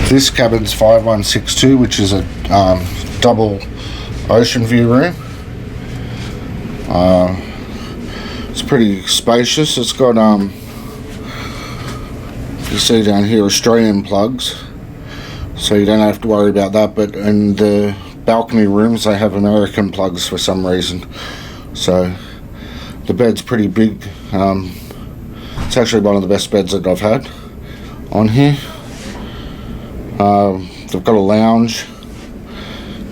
This cabin's 5162, which is a double ocean view room. It's pretty spacious. It's got you see down here Australian plugs, so you don't have to worry about that. But in the balcony rooms, they have American plugs for some reason. So the bed's pretty big. It's actually one of the best beds that I've had on here. They've got a lounge.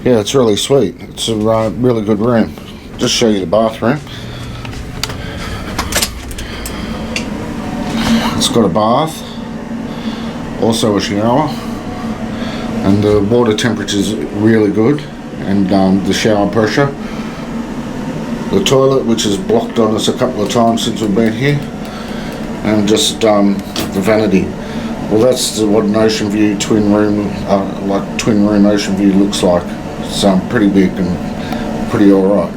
Yeah, it's really sweet. It's a really good room. Just show you the bathroom. It's got a bath, also a shower, and the water temperature is really good, and the shower pressure. The toilet, which has blocked on us a couple of times since we've been here, and just the vanity. Well, that's what an ocean view twin room ocean view looks like. It's pretty big and pretty alright.